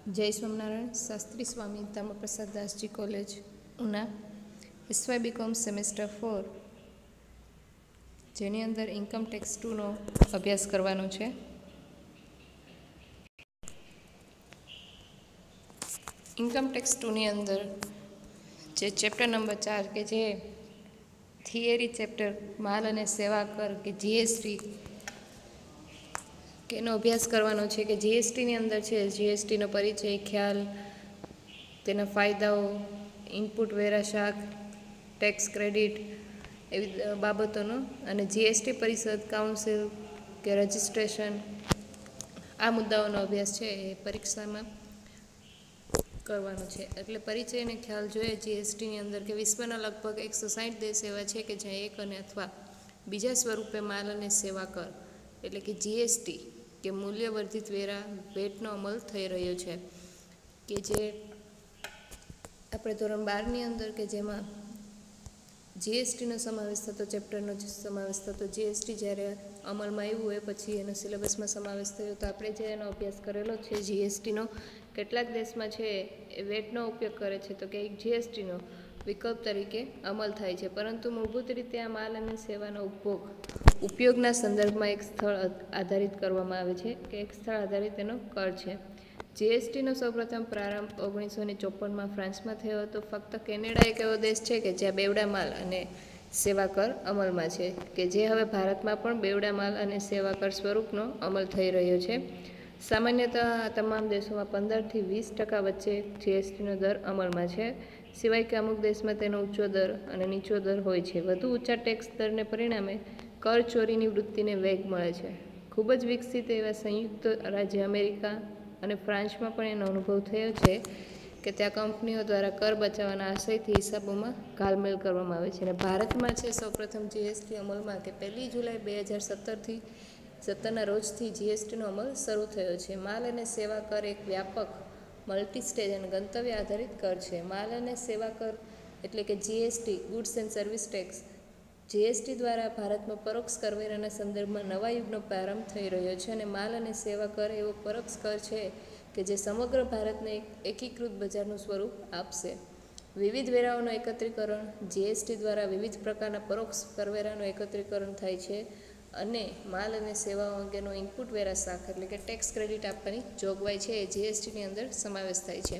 જય Swaminarayan. Shastri Swami Dharmaprasad Dasji college Una, SY BCom semester 4, જેની અંદર ઇન્કમ ટેક્સ 2નો અભ્યાસ કરવાનો છે. ઇન્કમ ટેક્સ 2ની અંદર જે ચેપ્ટર નંબર 4 કે જે થિયરી ચેપ્ટર માલ અને સેવા કર કે GST કે એનો અભ્યાસ કરવાનો છે. કે GSTની અંદર છે GSTનો પરિચય, ખ્યાલ, તેના ફાયદાઓ, ઇનપુટ વેરા શાખ, ટેક્સ ક્રેડિટ એવી બાબતોનો, અને GST પરિષદ, કાઉન્સિલ કે રજિસ્ટ્રેશન, આ મુદ્દાઓનો અભ્યાસ છે એ પરીક્ષામાં કરવાનો છે. એટલે પરિચય અને ખ્યાલ જોઈએ GSTની અંદર કે વિશ્વના લગભગ 160 દેશ એવા છે કે જ્યાં એક અને અથવા બીજા સ્વરૂપે માલ અને સેવા કર એટલે કે GST કે મૂલ્યવર્ધિત વેરા વેટનો અમલ થઈ રહ્યો છે. કે જે આપણે ધોરણ 12ની અંદર કે જેમાં GSTનો સમાવેશ થતો, ચેપ્ટરનો સમાવેશ થતો, GST જ્યારે અમલમાં આવ્યું હોય પછી એનો સિલેબસમાં સમાવેશ થયો, તો આપણે જે એનો અભ્યાસ કરેલો છે GSTનો, કેટલાક દેશમાં છે એ વેટનો ઉપયોગ કરે છે તો કે GSTનો વિકલ્પ તરીકે અમલ થાય છે. પરંતુ મૂળભૂત રીતે આ માલ અને સેવાનો ઉપયોગના સંદર્ભમાં એક સ્થળ આધારિત કરવામાં આવે છે કે એક સ્થળ આધારિત એનો કર છે. GSTનો સૌપ્રથમ પ્રારંભ 1954માં ફ્રાન્સમાં થયો હતો. ફક્ત કેનેડા એક એવો દેશ છે કે જ્યાં બેવડા માલ અને સેવા કર અમલમાં છે, કે જે હવે ભારતમાં પણ બેવડા માલ અને સેવા કર સ્વરૂપનો અમલ થઈ રહ્યો છે. સામાન્યતઃ આ તમામ દેશોમાં 15થી 20% વચ્ચે GSTનો દર અમલમાં છે, સિવાય કે અમુક દેશમાં તેનો ઊંચો દર અને નીચો દર હોય છે. વધુ ઊંચા ટેક્સ દરને પરિણામે કર ચોરીની વૃત્તિને વેગ મળે છે. ખૂબ જ વિકસિત એવા સંયુક્ત રાજ્ય અમેરિકા અને ફ્રાન્સમાં પણ એનો અનુભવ થયો છે કે ત્યાં કંપનીઓ દ્વારા કર બચાવવાના આશયથી હિસાબોમાં ઘાલમેલ કરવામાં આવે છે. અને ભારતમાં છે સૌપ્રથમ GST અમલમાં કે 1 જુલાઈ 2017ના રોજથી GSTનો અમલ શરૂ થયો છે. માલ અને સેવા કર એક વ્યાપક, મલ્ટી સ્ટેજ અને ગંતવ્ય આધારિત કર છે. માલ અને સેવા કર એટલે કે GST, goods and service tax, GST દ્વારા ભારતમાં પરોક્ષ કરવેરાના સંદર્ભમાં નવા યુગનો પ્રારંભ થઈ રહ્યો છે. અને માલ અને સેવા કર એવો પરોક્ષ કર છે કે જે સમગ્ર ભારતને એક એકીકૃત બજારનું સ્વરૂપ આપશે. વિવિધ વેરાઓનું એકત્રીકરણ, GST દ્વારા વિવિધ પ્રકારના પરોક્ષ કરવેરાનું એકત્રીકરણ થાય છે અને માલ અને સેવાઓ અંગેનો ઇનપુટ વેરા શાખ એટલે કે ટેક્સ ક્રેડિટ આપવાની જોગવાઈ છે એ GSTની અંદર સમાવેશ થાય છે.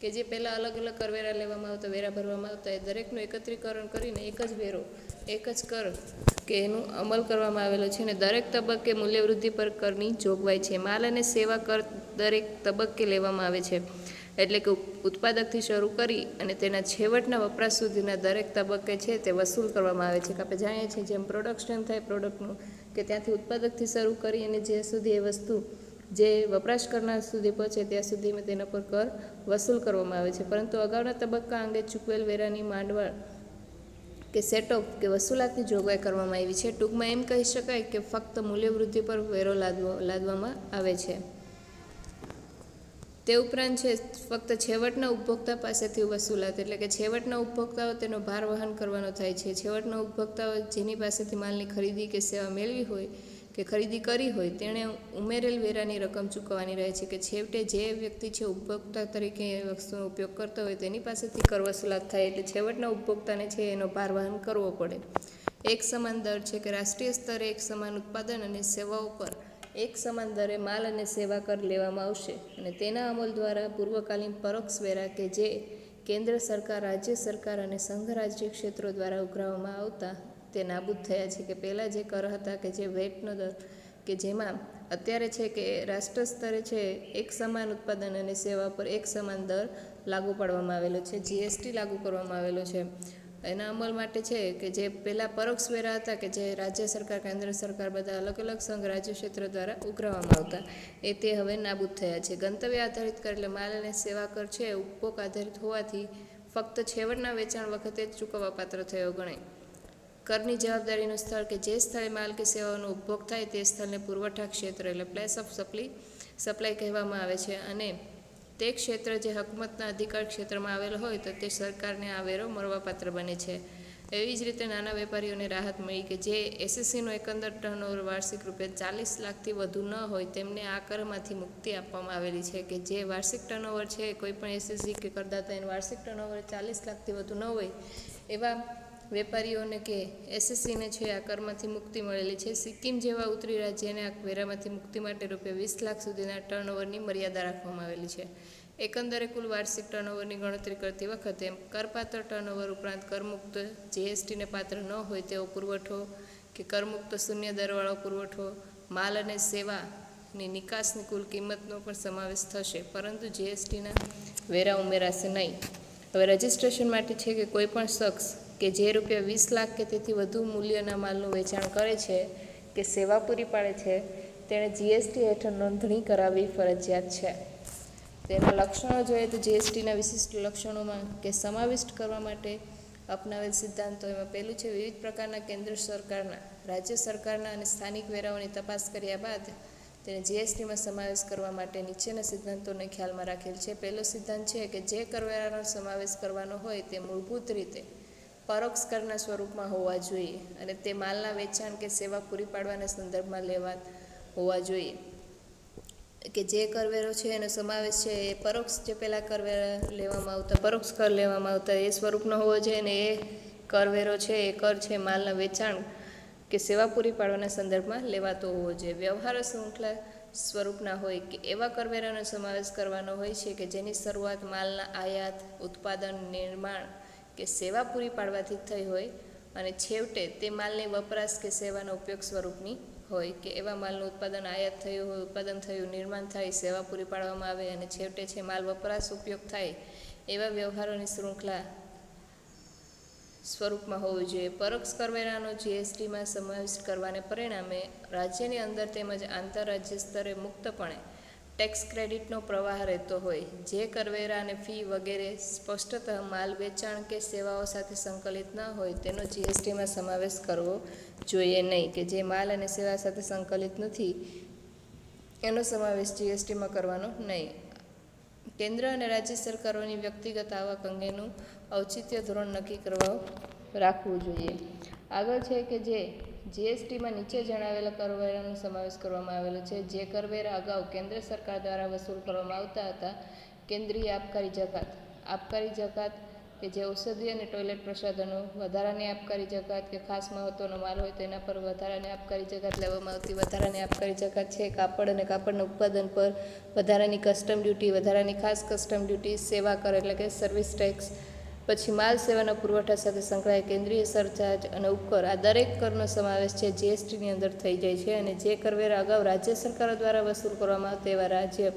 કે જે પહેલાં અલગ અલગ કરવેરા લેવામાં આવતા, વેરા ભરવામાં આવતા, એ દરેકનું એકત્રીકરણ કરીને એક જ વેરો, એક જ કર કે એનું અમલ કરવામાં આવેલો છે. અને દરેક તબક્કે મૂલ્યવૃદ્ધિ પર કરની જોગવાઈ છે. માલ અને સેવા કર દરેક તબક્કે લેવામાં આવે છે, એટલે કે ઉત્પાદકથી શરૂ કરી અને તેના છેવટના વપરાશ સુધીના દરેક તબક્કે છે તે વસૂલ કરવામાં આવે છે. કે આપણે જાણીએ છીએ જેમ પ્રોડક્શન થાય પ્રોડક્ટનું, કે ત્યાંથી ઉત્પાદકથી શરૂ કરી અને જ્યાં સુધી એ વસ્તુ જે વપરાશ કરનાર સુધી પહોંચે ત્યાં સુધીમાં તેના પર કર વસૂલ કરવામાં આવે છે. પરંતુ અગાઉના તબક્કા અંગે ચૂકવેલ વેરાની માંડવળ કે સેટઓફ કે વસૂલાતની જોગવાઈ કરવામાં આવી છે. ટૂંકમાં એમ કહી શકાય કે ફક્ત મૂલ્યવૃદ્ધિ પર વેરો લાદવામાં આવે છે. તે ઉપરાંત છે ફક્ત છેવટના ઉપભોક્તા પાસેથી વસૂલાત એટલે કે છેવટના ઉપભોક્તાઓ તેનો ભાર વહન કરવાનો થાય છે. છેવટના ઉપભોક્તાઓ જેની પાસેથી માલની ખરીદી કે સેવા મેળવી હોય કે ખરીદી કરી હોય તેણે ઉમેરેલ વેરાની રકમ ચૂકવવાની રહે છે. કે છેવટે જે વ્યક્તિ છે ઉપભોક્તા તરીકે એ વસ્તુનો ઉપયોગ કરતો હોય તેની પાસેથી કર વસૂલાત થાય, એટલે છેવટના ઉપભોક્તાને છે એનો ભાર વહન કરવો પડે. એક સમાન દર છે કે રાષ્ટ્રીય સ્તરે એક સમાન ઉત્પાદન અને સેવાઓ પર એક સમાન દરે માલ અને સેવા કર લેવામાં આવશે. અને તેના અમલ દ્વારા પૂર્વકાલીન પરોક્ષ વેરા કે જે કેન્દ્ર સરકાર, રાજ્ય સરકાર અને સંઘ રાજ્ય ક્ષેત્રો દ્વારા ઉઘરાવવામાં આવતા તે નાબૂદ થયા છે. કે પહેલાં જે કર હતા કે જે વેટનો દર, કે જેમાં અત્યારે છે કે રાષ્ટ્ર સ્તરે છે એક સમાન ઉત્પાદન અને સેવા પર એક સમાન દર લાગુ પાડવામાં આવેલો છે, GST લાગુ કરવામાં આવેલો છે. એના અમલ માટે છે કે જે પહેલાં પરોક્ષ વેરા હતા કે જે રાજ્ય સરકાર, કેન્દ્ર સરકાર બધા અલગ અલગ સંઘ રાજ્ય ક્ષેત્ર દ્વારા ઉઘરાવવામાં આવતા, તે હવે નાબૂદ થયા છે. ગંતવ્ય આધારિત કર એટલે માલ અને સેવા કર છે ઉપભોગ આધારિત હોવાથી ફક્ત છેવટના વેચાણ વખતે જ ચૂકવવાપાત્ર થયો ગણાય. કરની જવાબદારીનું સ્થળ કે જે સ્થળે માલ કે સેવાઓનો ઉપભોગ થાય તે સ્થળને પુરવઠા ક્ષેત્ર એટલે પ્લેસ ઓફ સપ્લાય કહેવામાં આવે છે. અને તે ક્ષેત્ર જે હકુમતના અધિકાર ક્ષેત્રમાં આવેલ હોય તો તે સરકારને આ વેરો મળવાપાત્ર બને છે. એવી જ રીતે નાના વેપારીઓને રાહત મળી કે જે એસએસસીનો એકંદર ટર્નઓવર વાર્ષિક રૂપિયા 40 લાખથી વધુ ન હોય તેમને આ કરમાંથી મુક્તિ આપવામાં આવેલી છે કે જે વાર્ષિક ટર્નઓવર છે કોઈપણ એસએસસી કે કરદાતા એનું વાર્ષિક ટર્નઓવર 40 લાખથી વધુ ન હોય એવા વેપારીઓને કે એસએસસીને છે આ કરમાંથી મુક્તિ મળેલી છે. સિક્કિમ જેવા ઉત્તરી રાજ્યને આ વેરામાંથી મુક્તિ માટે રૂપિયા 20 લાખ સુધીના ટર્નઓવરની મર્યાદા રાખવામાં આવેલી છે. એકંદરે કુલ વાર્ષિક ટર્નઓવરની ગણતરી કરતી વખતે કરપાત્ર ટર્નઓવર ઉપરાંત કરમુક્ત જીએસટીને પાત્ર ન હોય તેવો પુરવઠો કે કરમુક્ત શૂન્ય દરવાળો પુરવઠો માલ અને સેવાની નિકાસની કુલ કિંમતનો પણ સમાવેશ થશે, પરંતુ જીએસટીના વેરા ઉમેરાશે નહીં. હવે રજિસ્ટ્રેશન માટે છે કે કોઈપણ શખ્સ કે જે રૂપિયા 20 લાખ કે તેથી વધુ મૂલ્યના માલનું વેચાણ કરે છે કે સેવા પૂરી પાડે છે તેણે જીએસટી હેઠળ નોંધણી કરાવવી ફરજિયાત છે. તેના લક્ષણો જોઈએ તો જીએસટીના વિશિષ્ટ લક્ષણોમાં કે સમાવિષ્ટ કરવા માટે અપનાવેલ સિદ્ધાંતો એમાં પહેલું છે વિવિધ પ્રકારના કેન્દ્ર સરકારના, રાજ્ય સરકારના અને સ્થાનિક વેરાઓની તપાસ કર્યા બાદ તેને જીએસટીમાં સમાવેશ કરવા માટે નીચેના સિદ્ધાંતોને ખ્યાલમાં રાખેલ છે. પહેલો સિદ્ધાંત છે કે જે કરવેરાનો સમાવેશ કરવાનો હોય તે મૂળભૂત રીતે પરોક્ષ કરના સ્વરૂપમાં હોવા જોઈએ અને તે માલના વેચાણ કે સેવા પૂરી પાડવાના સંદર્ભમાં લેવા હોવા જોઈએ. કે જે કરવેરો છે એનો સમાવેશ છે એ પરોક્ષ જે પહેલાં કરવેરા લેવામાં આવતા પરોક્ષ કર લેવામાં આવતા એ સ્વરૂપનો હોવો જોઈએ અને એ કરવેરો છે એ કર છે માલના વેચાણ કે સેવા પૂરી પાડવાના સંદર્ભમાં લેવાતો હોવો જોઈએ. વ્યવહાર શૃંખલા સ્વરૂપના હોય કે એવા કરવેરાનો સમાવેશ કરવાનો હોય છે કે જેની શરૂઆત માલના આયાત, ઉત્પાદન, નિર્માણ કે સેવા પૂરી પાડવાથી થઈ હોય અને છેવટે તે માલની વપરાશ કે સેવાના ઉપયોગ સ્વરૂપની હોય કે એવા માલનું ઉત્પાદન આયાત થયું હોય, ઉત્પાદન થયું, નિર્માણ થાય, સેવા પૂરી પાડવામાં આવે અને છેવટે છે માલ વપરાશ ઉપયોગ થાય એવા વ્યવહારોની શૃંખલા સ્વરૂપમાં હોવું જોઈએ. પરોક્ષ કરવેરાનો જીએસટીમાં સમાવેશ કરવાને પરિણામે રાજ્યની અંદર તેમજ આંતરરાજ્ય સ્તરે મુક્તપણે ટેક્સ ક્રેડિટનો પ્રવાહ રહેતો હોય. જે કરવેરા અને ફી વગેરે સ્પષ્ટતઃ માલ વેચાણ કે સેવાઓ સાથે સંકલિત ન હોય તેનો જીએસટીમાં સમાવેશ કરવો જોઈએ નહીં. કે જે માલ અને સેવા સાથે સંકલિત નથી એનો સમાવેશ જીએસટીમાં કરવાનો નહીં. કેન્દ્ર અને રાજ્ય સરકારોની વ્યક્તિગત આવક અંગેનું ઔચિત્ય ધોરણ નક્કી કરવા રાખવું જોઈએ. આગળ છે કે જે જીએસટીમાં નીચે જણાવેલા કરવેરાનો સમાવેશ કરવામાં આવેલો છે. જે કરવેરા અગાઉ કેન્દ્ર સરકાર દ્વારા વસૂલ કરવામાં આવતા હતા. કેન્દ્રીય આબકારી જકાત, આબકારી જકાત કે જે ઔષધિ અને ટોયલેટ પ્રસાધનો, વધારાની આબકારી જકાત કે ખાસ મહત્વનો માલ હોય તેના પર વધારાની આબકારી જકાત લેવામાં આવતી. વધારાની આબકારી જકાત છે કાપડ અને કાપડના ઉત્પાદન પર વધારાની કસ્ટમ ડ્યુટી, વધારાની ખાસ કસ્ટમ ડ્યુટી, સેવા કર એટલે કે સર્વિસ ટેક્સ, પછી માલ સેવાના પુરવઠા સાથે સંકળાયેલ કેન્દ્રીય સરચાર્જ અને ઉપકર, આ દરેક કરનો સમાવેશ છે જીએસટીની અંદર થઈ જાય છે. અને જે કરવેરા અગાઉ રાજ્ય સરકારો દ્વારા વસૂલ કરવામાં આવતા એવા રાજ્ય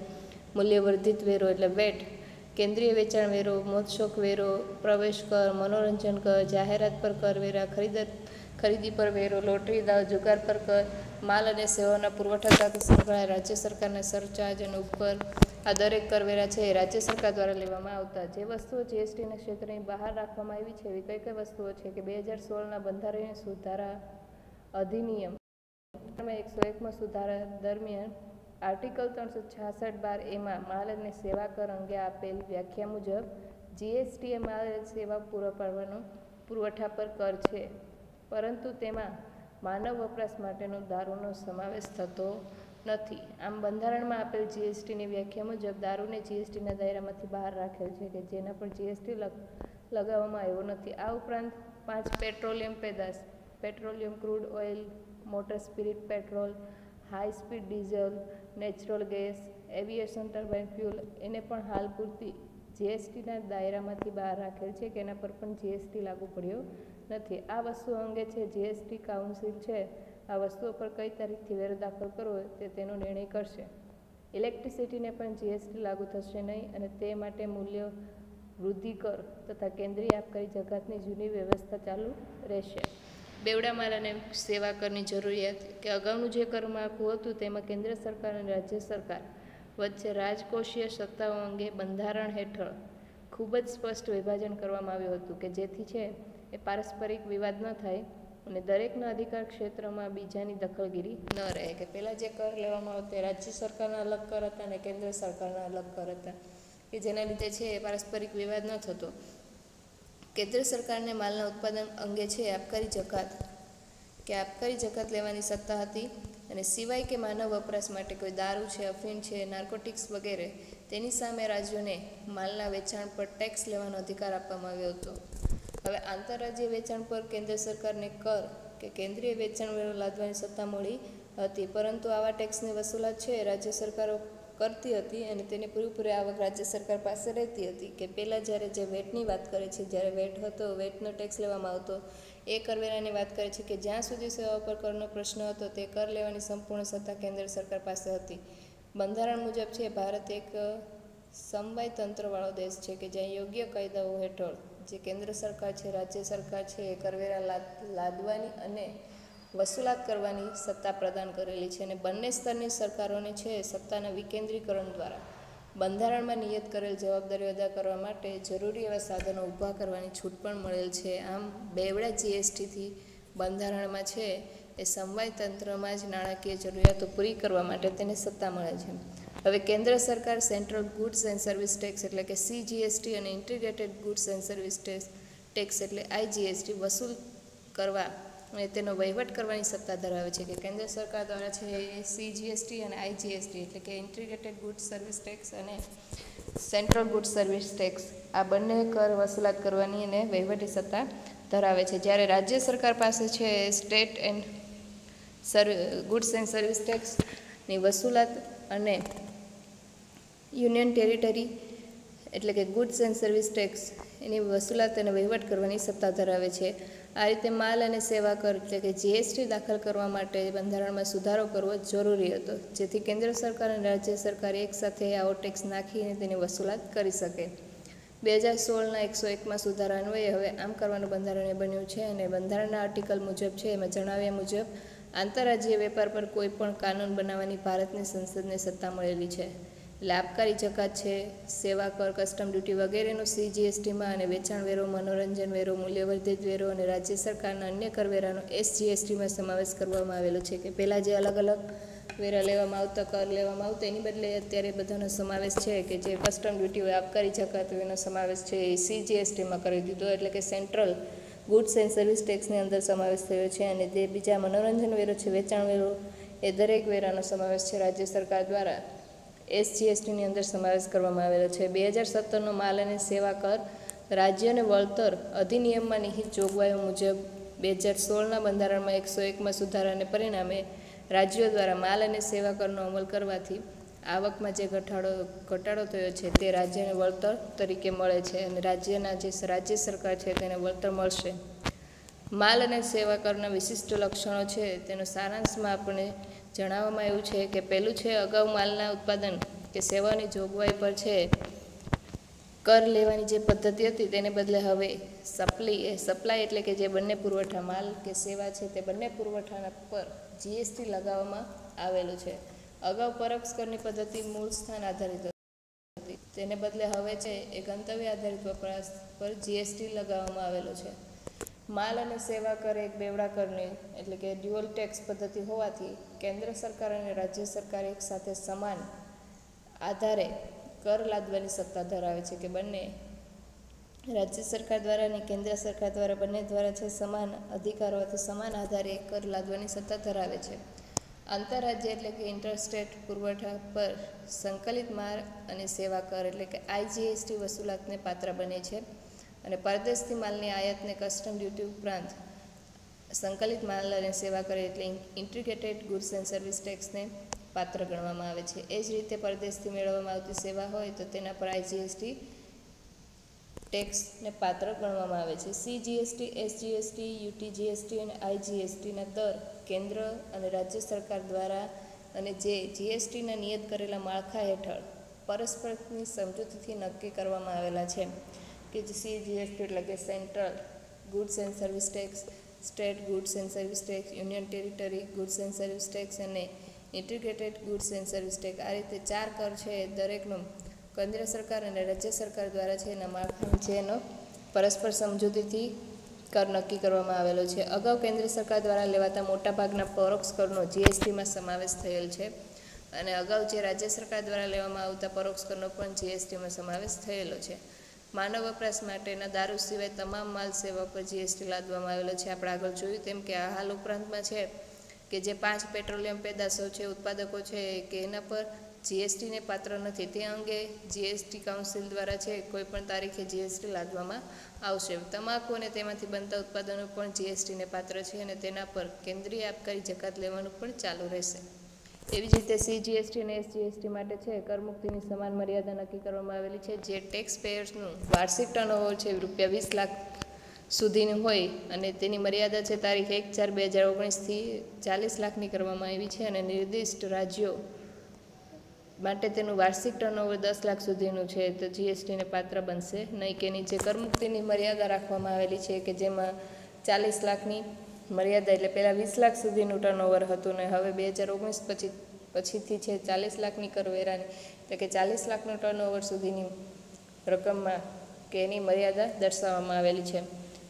મૂલ્યવર્ધિત વેરો એટલે વેટ, કેન્દ્રીય વેચાણ વેરો, મોજશોખ વેરો, પ્રવેશ કર, મનોરંજન કર, જાહેરાત પર કરવેરા, ખરીદી પર વેરો, લોટરી દાવ, જુગાર પર કર, માલ અને સેવાઓના પુરવઠા સાથે સંકળાયેલ રાજ્ય સરકારના સરચાર્જ અને ઉપકર, આ દરેક કરવેરા છે એ રાજ્ય સરકાર દ્વારા લેવામાં આવતા. જે વસ્તુઓ જીએસટીના ક્ષેત્રની બહાર રાખવામાં આવી છે એવી કઈ કઈ વસ્તુઓ છે કે 2016ના બંધારણીય સુધારા અધિનિયમ 101માં સુધારા દરમિયાન આર્ટિકલ 366(12) એમાં માલ અને સેવા કર અંગે આપેલ વ્યાખ્યા મુજબ જીએસટી એ માલ અને સેવા પૂરા પાડવાનો પુરવઠા પર કર છે, પરંતુ તેમાં માનવ વપરાશ માટેનો દારૂનો સમાવેશ થતો નથી. આમ બંધારણમાં આપેલ જીએસટીની વ્યાખ્યા મુજબ દારૂને જીએસટીના દાયરામાંથી બહાર રાખેલ છે કે જેના પર જીએસટી લગાવવામાં આવ્યો નથી. આ ઉપરાંત 5 પેટ્રોલિયમ પેદાશ, petroleum crude oil, motor spirit petrol, high speed diesel, natural gas, aviation turbine fuel એને પણ હાલ પૂરતી જીએસટીના દાયરામાંથી બહાર રાખેલ છે કે એના પર પણ જીએસટી લાગુ પડ્યો નથી. આ વસ્તુઓ અંગે છે જીએસટી કાઉન્સિલ છે આ વસ્તુઓ પર કઈ તારીખથી વેરો દાખલ કરવો તે તેનો નિર્ણય કરશે. ઇલેક્ટ્રિસિટીને પણ જીએસટી લાગુ થશે નહીં અને તે માટે મૂલ્ય વૃદ્ધિ કર તથા કેન્દ્રીય આબકારી જકાતની જૂની વ્યવસ્થા ચાલુ રહેશે. બેવડા માલ અને સેવા કરની જરૂરિયાત કે અગાઉનું જે કર માળખું હતું તેમાં કેન્દ્ર સરકાર અને રાજ્ય સરકાર વચ્ચે રાજકોષીય સત્તાઓ અંગે બંધારણ હેઠળ ખૂબ જ સ્પષ્ટ વિભાજન કરવામાં આવ્યું હતું કે જેથી છે એ પારસ્પરિક વિવાદ ન થાય અને દરેકના અધિકાર ક્ષેત્રમાં બીજાની દખલગીરી ન રહે. કે પહેલાં જે કર લેવામાં આવતા રાજ્ય સરકારના અલગ કર હતા અને કેન્દ્ર સરકારના અલગ કર હતા કે જેના લીધે છે એ પારસ્પરિક વિવાદ ન થતો. કેન્દ્ર સરકારને માલના ઉત્પાદન અંગે છે આબકારી જકાત લેવાની સત્તા હતી, અને સિવાય કે માનવ વપરાશ માટે કોઈ દારૂ છે, અફીણ છે, નાર્કોટિક્સ વગેરે તેની સામે રાજ્યોને માલના વેચાણ પર ટેક્સ લેવાનો અધિકાર આપવામાં આવ્યો હતો. હવે આંતરરાજ્ય વેચાણ પર કેન્દ્ર સરકારને કર કે કેન્દ્રીય વેચાણ વેરો લાદવાની સત્તા મળી હતી, પરંતુ આવા ટેક્સની વસૂલાત છે રાજ્ય સરકારો કરતી હતી અને તેની પૂરેપૂરી આવક રાજ્ય સરકાર પાસે રહેતી હતી. કે પહેલાં જ્યારે જે વેટની વાત કરે છે, જ્યારે વેટ હતો, વેટનો ટેક્સ લેવામાં આવતો, એ કરવેરાની વાત કરે છે કે જ્યાં સુધી સેવાઓ પર કરનો પ્રશ્ન હતો તે કર લેવાની સંપૂર્ણ સત્તા કેન્દ્ર સરકાર પાસે હતી. બંધારણ મુજબ છે ભારત એક સમવાય તંત્રવાળો દેશ છે કે જ્યાં યોગ્ય કાયદાઓ હેઠળ જે કેન્દ્ર સરકાર છે, રાજ્ય સરકાર છે એ કરવેરા લાદવાની અને વસૂલાત કરવાની સત્તા પ્રદાન કરેલી છે, અને બંને સ્તરની સરકારોને છે સત્તાના વિકેન્દ્રીકરણ દ્વારા બંધારણમાં નિયત કરેલ જવાબદારીઓ અદા કરવા માટે જરૂરી એવા સાધનો ઊભા કરવાની છૂટ પણ મળેલ છે. આમ બેવડા જીએસટીથી બંધારણમાં છે એ સમવાય તંત્રમાં જ નાણાકીય જરૂરિયાતો પૂરી કરવા માટે તેને સત્તા મળે છે. હવે કેન્દ્ર સરકાર central goods and service tax એટલે કે CGST અને integrated goods and service tax એટલે IGST વસૂલ કરવા અને તેનો વહીવટ કરવાની સત્તા ધરાવે છે. કે કેન્દ્ર સરકાર દ્વારા છે એ CGST અને IGST એટલે કે ઇન્ટિગ્રેટેડ ગુડ્સ સર્વિસ ટેક્સ અને સેન્ટ્રલ ગુડ્સ સર્વિસ ટેક્સ આ બંને કર વસૂલાત કરવાની અને વહીવટી સત્તા ધરાવે છે. જ્યારે રાજ્ય સરકાર પાસે છે state and goods and service ટેક્સની વસૂલાત અને યુનિયન ટેરિટરી એટલે કે ગુડ્સ એન્ડ સર્વિસ ટેક્સ એની વસૂલાત અને વહીવટ કરવાની સત્તા ધરાવે છે. આ રીતે માલ અને સેવા કર એટલે કે GST દાખલ કરવા માટે બંધારણમાં સુધારો કરવો જરૂરી હતો, જેથી કેન્દ્ર સરકાર અને રાજ્ય સરકાર એકસાથે આવો ટેક્સ નાખીને તેની વસૂલાત કરી શકે. 2016ના 101માં સુધારા અન્વયે હવે આમ કરવાનું બંધારણીય બન્યું છે, અને બંધારણના આર્ટિકલ મુજબ છે એમાં જણાવ્યા મુજબ આંતરરાજ્ય વેપાર પર કોઈ પણ કાનૂન બનાવવાની ભારતની સંસદને સત્તા મળેલી છે. એટલે આબકારી જકાત છે, સેવા કર, કસ્ટમ ડ્યુટી વગેરેનો CGSTમાં અને વેચાણ વેરો, મનોરંજન વેરો, મૂલ્યવર્ધિત વેરો અને રાજ્ય સરકારના અન્ય કરવેરાનો SGSTમાં સમાવેશ કરવામાં આવેલો છે. કે પહેલાં જે અલગ અલગ વેરા લેવામાં આવતા, કર લેવામાં આવતા, એની બદલે અત્યારે બધાનો સમાવેશ છે કે જે કસ્ટમ ડ્યુટી હોય, આબકારી જકાત હોય એનો સમાવેશ છે એ CGSTમાં કરી દીધો, એટલે કે સેન્ટ્રલ ગુડ્સ એન્ડ સર્વિસ ટેક્સની અંદર સમાવેશ થયો છે. અને જે બીજા મનોરંજન વેરો છે, વેચાણ વેરો, એ દરેક વેરાનો સમાવેશ છે રાજ્ય સરકાર દ્વારા SGSTની અંદર સમાવેશ કરવામાં આવેલો છે. 2017નો માલ અને સેવા કર રાજ્ય અને વળતર અધિનિયમમાં નિહિત જોગવાઈઓ મુજબ 2016ના બંધારણમાં 101માં સુધારાને પરિણામે રાજ્યો દ્વારા માલ અને સેવા કરનો અમલ કરવાથી આવકમાં જે ઘટાડો થયો છે તે રાજ્યને વળતર તરીકે મળે છે, અને રાજ્યના જે રાજ્ય સરકાર છે તેને વળતર મળશે. માલ અને સેવા કરના વિશિષ્ટ લક્ષણો છે તેનો સારાંશમાં આપણે જણાવવામાં આવ્યું છે કે પહેલું છે અગાઉ માલના ઉત્પાદન કે સેવાની જોગવાઈ પર છે કર લેવાની જે પદ્ધતિ હતી તેને બદલે હવે સપ્લાય એટલે કે જે બંને પુરવઠા માલ કે સેવા છે તે બંને પુરવઠાના પર GST લગાવવામાં આવેલું છે. અગાઉ પરોક્ષ કરની પદ્ધતિ મૂળ સ્થાન આધારિત હતી, તેને બદલે હવે છે એ ગંતવ્ય આધારિત વપરાશ પર GST લગાવવામાં આવેલો છે. માલ અને સેવા કર એક બેવડા કરની એટલે કે ડ્યુઅલ ટેક્સ પદ્ધતિ હોવાથી કેન્દ્ર સરકાર અને રાજ્ય સરકાર એક સાથે સમાન આધારે કર લાદવાની સત્તા ધરાવે છે. કે બંને રાજ્ય સરકાર દ્વારા અને કેન્દ્ર સરકાર દ્વારા બંને દ્વારા છે સમાન અધિકારોથી સમાન આધારે કર લાદવાની સત્તા ધરાવે છે. આંતરરાજ્ય એટલે કે ઇન્ટરસ્ટેટ પુરવઠા પર સંકલિત માલ અને સેવા કર એટલે કે IGST વસૂલાતને પાત્ર બને છે, અને પરદેશથી માલની આયાતને કસ્ટમ ડ્યુટી ઉપરાંત સંકલિત માલ અને સેવા કર એટલે ઇન્ટિગ્રેટેડ ગુડ્સ એન્ડ સર્વિસ ટેક્સને પાત્ર ગણવામાં આવે છે. એ જ રીતે પરદેશથી મેળવવામાં આવતી સેવા હોય તો તેના પર IGST ટેક્સને પાત્ર ગણવામાં આવે છે. CGST, SGST, UTGST અને IGSTના દર કેન્દ્ર અને રાજ્ય સરકાર દ્વારા અને જે GSTના નિયત કરેલા માળખા હેઠળ પરસ્પરની સમજૂતીથી નક્કી કરવામાં આવેલા છે. કે CGST એટલે કે central goods and service tax, state goods and service tax, union territory goods and service tax અને integrated goods and service tax. આ રીતે 4 કર છે દરેકનો કેન્દ્ર સરકાર અને રાજ્ય સરકાર દ્વારા છે એના માળખા છે એનો પરસ્પર સમજૂતીથી કર નક્કી કરવામાં આવેલો છે. અગાઉ કેન્દ્ર સરકાર દ્વારા લેવાતા મોટાભાગના પરોક્ષ કરનો GSTમાં સમાવેશ થયેલ છે, અને અગાઉ જે રાજ્ય સરકાર દ્વારા લેવામાં આવતા પરોક્ષ કરનો પણ GSTમાં સમાવેશ થયેલો છે. માનવ વપરાશ માટેના દારૂ સિવાય તમામ માલ સેવા પર જીએસટી લાદવામાં આવેલો છે. આપણે આગળ જોયું તેમ કે આ હાલ ઉપરાંતમાં છે કે જે 5 પેટ્રોલિયમ પેદાશો છે, ઉત્પાદકો છે કે એના પર જીએસટીને પાત્ર નથી, તે અંગે જીએસટી કાઉન્સિલ દ્વારા છે કોઈપણ તારીખે જીએસટી લાદવામાં આવશે. તમાકુ અને તેમાંથી બનતા ઉત્પાદનો પણ જીએસટીને પાત્ર છે અને તેના પર કેન્દ્રીય આબકારી જકાત લેવાનું પણ ચાલુ રહેશે. એવી જ રીતે સીજીએસટી અને એસજીએસટી માટે છે કરમુક્તિની સમાન મર્યાદા નક્કી કરવામાં આવેલી છે. જે ટેક્સ પેયર્સનું વાર્ષિક ટર્નઓવર છે ₹20 લાખ સુધીનું હોય અને તેની મર્યાદા છે તારીખ 1/4/2019થી 40 લાખની કરવામાં આવી છે અને નિર્દિષ્ટ રાજ્યો માટે તેનું વાર્ષિક ટર્નઓવર 10 લાખ સુધીનું છે તો જીએસટીને પાત્ર બનશે નહીં. કે નીચે કરમુક્તિની મર્યાદા રાખવામાં આવેલી છે કે જેમાં 40 લાખની મર્યાદા એટલે પહેલાં 20 લાખ સુધીનું ટર્નઓવર હતું ને હવે 2019 પછીથી છે 40 લાખની કરવેરાની એટલે કે 40 લાખનું ટર્નઓવર સુધીની રકમમાં કે એની મર્યાદા દર્શાવવામાં આવેલી છે.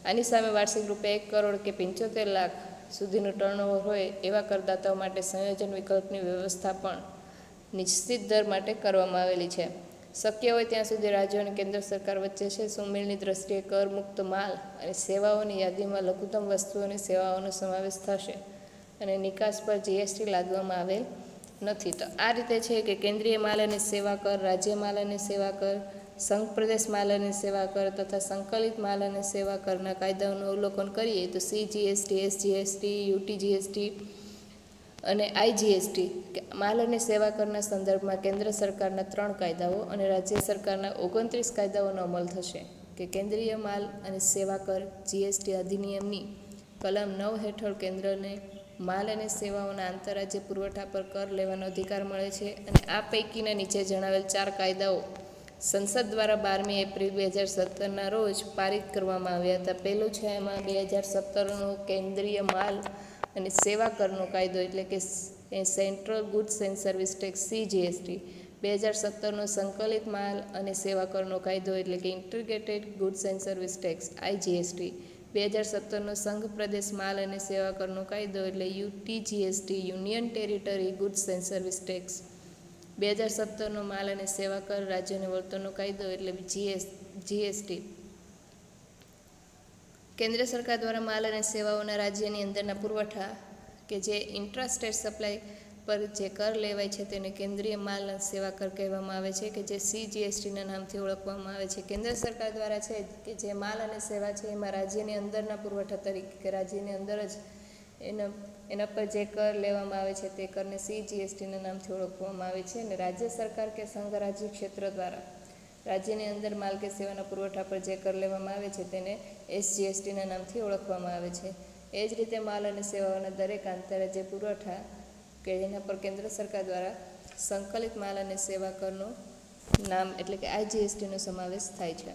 આની સામે વાર્ષિક ₹1 કરોડ કે 75 લાખ સુધીનું ટર્નઓવર હોય એવા કરદાતાઓ માટે સંયોજન વિકલ્પની વ્યવસ્થા પણ નિશ્ચિત દર માટે કરવામાં આવેલી છે. શક્ય હોય ત્યાં સુધી રાજ્યો અને કેન્દ્ર સરકાર વચ્ચે છે સુમેળની દ્રષ્ટિએ કર મુક્ત માલ અને સેવાઓની યાદીમાં લઘુત્તમ વસ્તુઓ અને સેવાઓનો સમાવેશ થશે અને નિકાસ પર જીએસટી લાદવામાં આવેલ નથી. તો આ રીતે છે કે કેન્દ્રીય માલ અને સેવા કર, રાજ્ય માલ અને સેવા કર, સંઘ પ્રદેશ માલ અને સેવા કર તથા સંકલિત માલ અને સેવા કરના કાયદાઓનું અવલોકન કરીએ તો સીજીએસટી, એસજીએસટી, યુટીજીએસટી અને આઈજીએસટી માલ અને સેવા કરના સંદર્ભમાં કેન્દ્ર સરકારના 3 કાયદાઓ અને રાજ્ય સરકારના 29 કાયદાઓનો અમલ થશે. કે કેન્દ્રીય માલ અને સેવા કર જીએસટી અધિનિયમની કલમ 9 હેઠળ કેન્દ્રને માલ અને સેવાઓના આંતરરાજ્ય પુરવઠા પર કર લેવાનો અધિકાર મળે છે અને આ પૈકીના નીચે જણાવેલ 4 કાયદાઓ સંસદ દ્વારા 12મી એપ્રિલ 2017ના રોજ પારિત કરવામાં આવ્યા હતા. પહેલું છે એમાં 2017નો કેન્દ્રીય માલ અને સેવા કરનો કાયદો એટલે કે central goods and service tax CGST, 2017નો સંકલિત માલ અને સેવા કરનો કાયદો એટલે કે integrated goods and service tax IGST, 2017નો સંઘ પ્રદેશ માલ અને સેવા કરનો કાયદો એટલે UTGST union territory goods and service tax, 2017નો માલ અને સેવા કર રાજ્યને વળતરનો કાયદો એટલે જીએસટી. કેન્દ્ર સરકાર દ્વારા માલ અને સેવાઓના રાજ્યની અંદરના પુરવઠા કે જે ઇન્ટ્રાસ્ટેટ સપ્લાય પર જે કર લેવાય છે તેને કેન્દ્રીય માલ અને સેવા કર કહેવામાં આવે છે કે જે સીજીએસટીના નામથી ઓળખવામાં આવે છે. કેન્દ્ર સરકાર દ્વારા છે કે જે માલ અને સેવા છે એમાં રાજ્યની અંદરના પુરવઠા તરીકે કે રાજ્યની અંદર જ એના પર જે કર લેવામાં આવે છે તે કરને સીજીએસટીના નામથી ઓળખવામાં આવે છે અને રાજ્ય સરકાર કે સંઘ રાજ્ય ક્ષેત્ર દ્વારા રાજ્યની અંદર માલ કે સેવાના પુરવઠા પર જે કર લેવામાં આવે છે તેને એસજીએસટીના નામથી ઓળખવામાં આવે છે. એ જ રીતે માલ અને સેવાઓના દરેક આંતરરાજ્ય પુરવઠા કે જેના પર કેન્દ્ર સરકાર દ્વારા સંકલિત માલ અને સેવા કરનું નામ એટલે કે આઈજીએસટીનો સમાવેશ થાય છે.